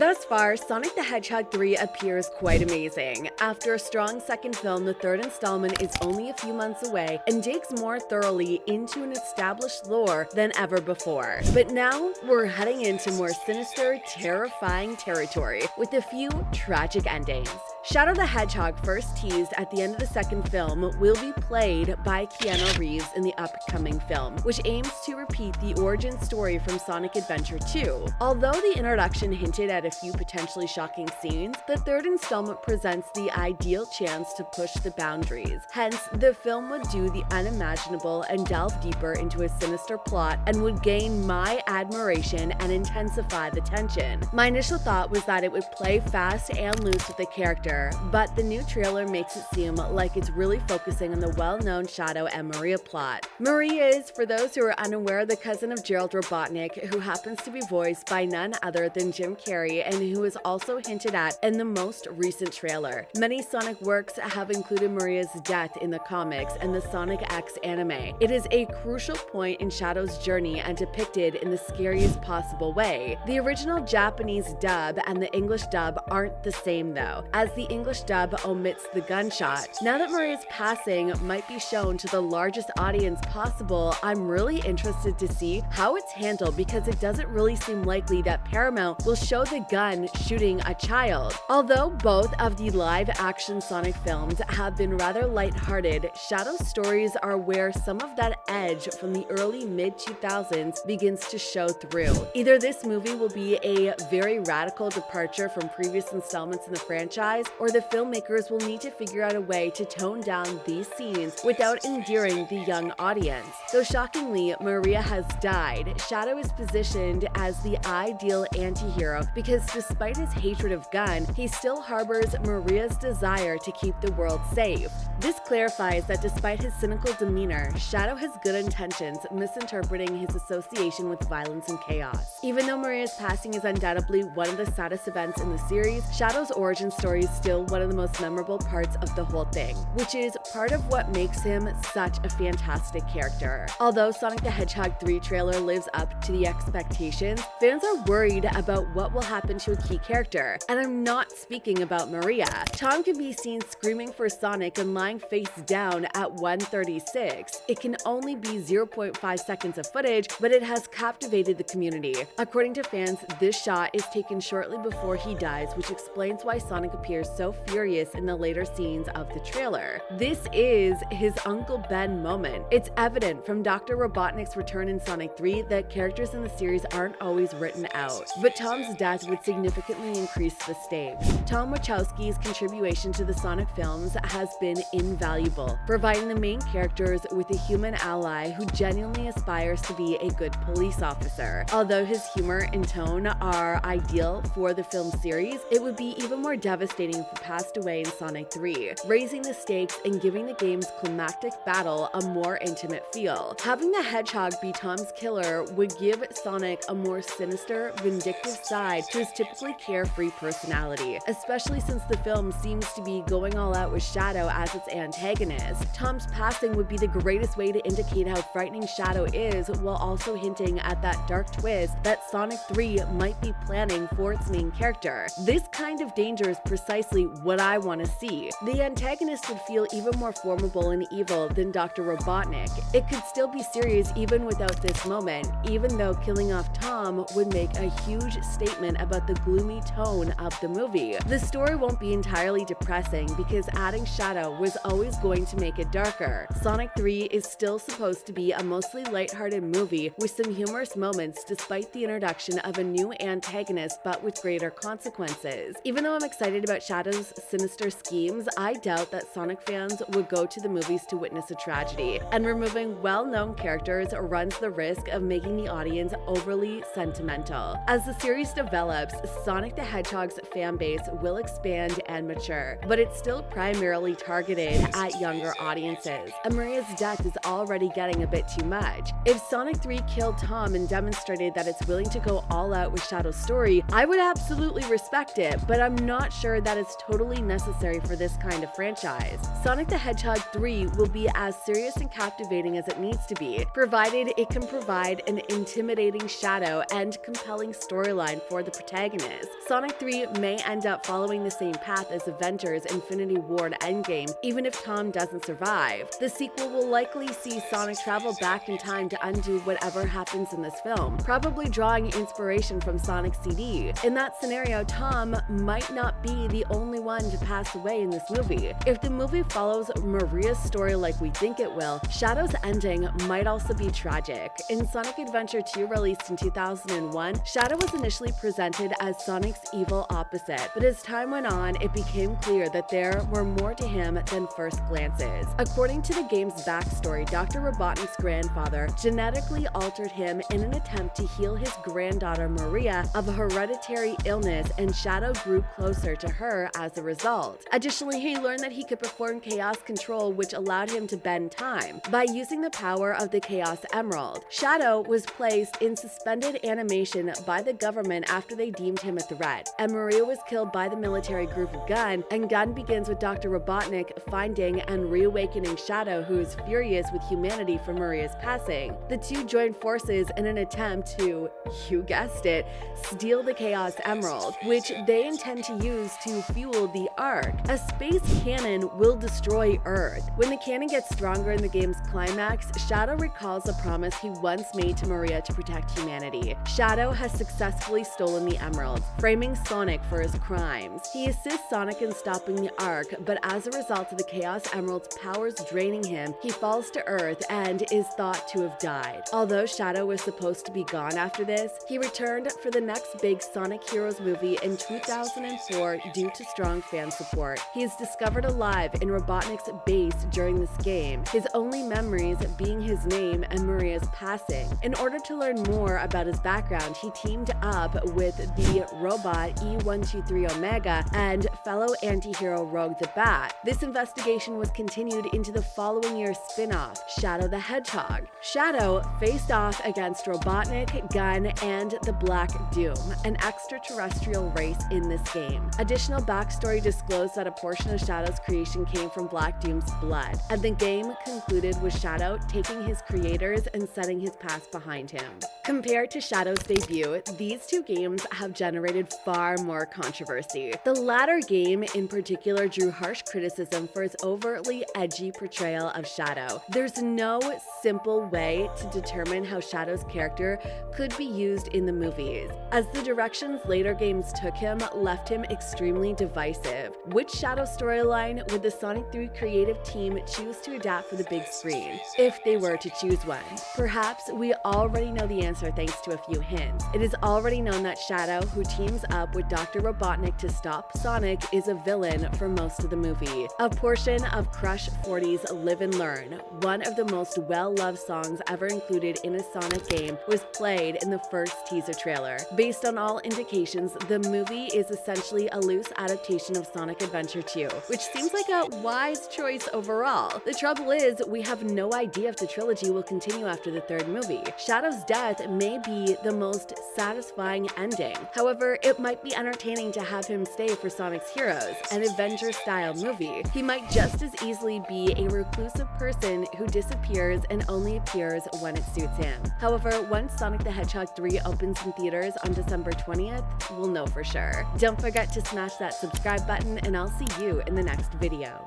Thus far, Sonic the Hedgehog 3 appears quite amazing. After a strong second film, the third installment is only a few months away and digs more thoroughly into an established lore than ever before. But now, we're heading into more sinister, terrifying territory with a few tragic endings. Shadow the Hedgehog, first teased at the end of the second film, will be played by Keanu Reeves in the upcoming film, which aims to repeat the origin story from Sonic Adventure 2. Although the introduction hinted at a few potentially shocking scenes, the third installment presents the ideal chance to push the boundaries. Hence, the film would do the unimaginable and delve deeper into a sinister plot and would gain my admiration and intensify the tension. My initial thought was that it would play fast and loose with the character, but the new trailer makes it seem like it's really focusing on the well-known Shadow and Maria plot. Maria is, for those who are unaware, the cousin of Maria Robotnik, who happens to be voiced by none other than Jim Carrey and who is also hinted at in the most recent trailer. Many Sonic works have included Maria's death in the comics and the Sonic X anime. It is a crucial point in Shadow's journey and depicted in the scariest possible way. The original Japanese dub and the English dub aren't the same though, as the English dub omits the gunshot. Now that Maria's passing might be shown to the largest audience possible, I'm really interested to see how it's handled because it doesn't really seem likely that Paramount will show the gun shooting a child. Although both of the live-action Sonic films have been rather lighthearted, Shadow's stories are where some of that edge from the early mid-2000s begins to show through. Either this movie will be a very radical departure from previous installments in the franchise, or the filmmakers will need to figure out a way to tone down these scenes without endearing the young audience. Though shockingly, Maria has died, Shadow is positioned as the ideal anti-hero because despite his hatred of Gun, he still harbors Maria's desire to keep the world safe. This clarifies that despite his cynical demeanor, Shadow has good intentions, misinterpreting his association with violence and chaos. Even though Maria's passing is undoubtedly one of the saddest events in the series, Shadow's origin story is still one of the most memorable parts of the whole thing, which is part of what makes him such a fantastic character. Although Sonic the Hedgehog 3 trailer lives up to the expectations, fans are worried about what will happen to a key character, and I'm not speaking about Maria. Tom can be seen screaming for Sonic and lying face down at 1:36. It can only be 0.5 seconds of footage, but it has captivated the community. According to fans, this shot is taken shortly before he dies, which explains why Sonic appears so furious in the later scenes of the trailer. This is his Uncle Ben moment. It's evident from Dr. Robotnik's return in Sonic 3 that characters in the series aren't always written out, but Tom's death would significantly increase the stakes. Tom Wachowski's contribution to the Sonic films has been invaluable, providing the main characters with a human ally who genuinely aspires to be a good police officer. Although his humor and tone are ideal for the film series, it would be even more devastating if he passed away in Sonic 3, raising the stakes and giving the game's climactic battle a more intimate feel. Having the Hedgehog be Tom's killer would give Sonic a more sinister, vindictive side to his typically carefree personality, especially since the film seems to be going all out with Shadow as its antagonist. Tom's passing would be the greatest way to indicate how frightening Shadow is, while also hinting at that dark twist that Sonic 3 might be planning for its main character. This kind of danger is precisely what I want to see. The antagonist would feel even more formidable and evil than Dr. Robotnik. It could still be serious even without this moment, even though killing off Tom would make a huge statement about the gloomy tone of the movie. The story won't be entirely depressing because adding Shadow was always going to make it darker. Sonic 3 is still supposed to be a mostly lighthearted movie with some humorous moments despite the introduction of a new antagonist but with greater consequences. Even though I'm excited about Shadow's sinister schemes, I doubt that Sonic fans would go to the movies to witness a tragedy, and removing well-known characters runs the risk of making the audience overly sentimental. As the series develops, Sonic the Hedgehog's fanbase will expand and mature, but it's still primarily targeted at younger audiences, and Maria's death is already getting a bit too much. If Sonic 3 killed Tom and demonstrated that it's willing to go all out with Shadow's story, I would absolutely respect it, but I'm not sure that is totally necessary for this kind of franchise. Sonic the Hedgehog 3 will be as serious and captivating as it needs to be, provided it can provide an intimidating Shadow and compelling storyline for the protagonist. Sonic 3 may end up following the same path as Avengers Infinity War and Endgame, even if Tom doesn't survive. The sequel will likely see Sonic travel back in time to undo whatever happens in this film, probably drawing inspiration from Sonic's CD. In that scenario, Tom might not be the only one to pass away in this movie. If the movie follows Maria's story like we think it will, Shadow's ending might also be tragic. In Sonic Adventure 2, released in 2001, Shadow was initially presented as Sonic's evil opposite, but as time went on, it became clear that there were more to him than first glances. According to the game's backstory, Dr. Robotnik's grandfather genetically altered him in an attempt to heal his granddaughter Maria of a hereditary illness, and Shadow grew closer to her as a result. Additionally, he learned that he could perform chaos control, which allowed him to bend time by using the power of the Chaos Emerald. Shadow was placed in suspended animation by the government after they deemed him a threat, and Maria was killed by the military group Gun, and Gun begins with Dr. Robotnik finding and reawakening Shadow, who is furious with humanity for Maria's passing. The two join forces in an attempt to, you guessed it, steal the Chaos Emerald, which they intend to use to fuel the Ark. A space cannon will destroy Earth. When the cannon gets stronger in the game's climax, Shadow recalls a promise he once made to Maria to protect humanity. Shadow has successfully stolen the emerald, framing Sonic for his crimes. He assists Sonic in stopping the Ark, but as a result of the Chaos Emerald's powers draining him, he falls to Earth and is thought to have died. Although Shadow was supposed to be gone after this, he returned for the next big Sonic Heroes movie in 2004 due to strong fan support. He is discovered alive in Robotnik's base during this game, his only memories being his name and Maria's passing. In order to learn more about his background, he teamed up with the robot E123 Omega and fellow anti-hero Rogue the Bat. This investigation was continued into the following year's spin-off, Shadow the Hedgehog. Shadow faced off against Robotnik, Gun, and the Black Doom, an extraterrestrial race in this game. Additional backstory disclosed that a portion of Shadow's creation came from Black Doom's blood, and the game concluded with Shadow taking his creators and setting his past behind him. Compared to Shadow's debut, these two games have generated far more controversy. The latter game in particular drew harsh criticism for its overtly edgy portrayal of Shadow. There's no simple way to determine how Shadow's character could be used in the movies, as the directions later games took him left him extremely divisive. Which Shadow storyline would the Sonic 3 creative team choose to adapt for the big screen, if they were to choose one? Perhaps we already know the answer thanks to a few hints. It is already known that Shadow, who teams up with Dr. Robotnik to stop Sonic, is a villain for most of the movie. A portion of Crush 40's Live and Learn, one of the most well-loved songs ever included in a Sonic game, was played in the first teaser trailer. Based on all indications, the movie is essentially a loose adaptation of Sonic Adventure 2, which seems like a wise choice overall. The trouble is, we have no idea if the trilogy will continue after the third movie. Shadow's death may be the most satisfying ending. However, it might be entertaining to have him stay for Sonic's Heroes, an Avenger-style movie. He might just as easily be a reclusive person who disappears and only appears when it suits him. However, once Sonic the Hedgehog 3 opens in theaters on December 20th, we'll know for sure. Don't forget to smash that subscribe button, and I'll see you in the next video.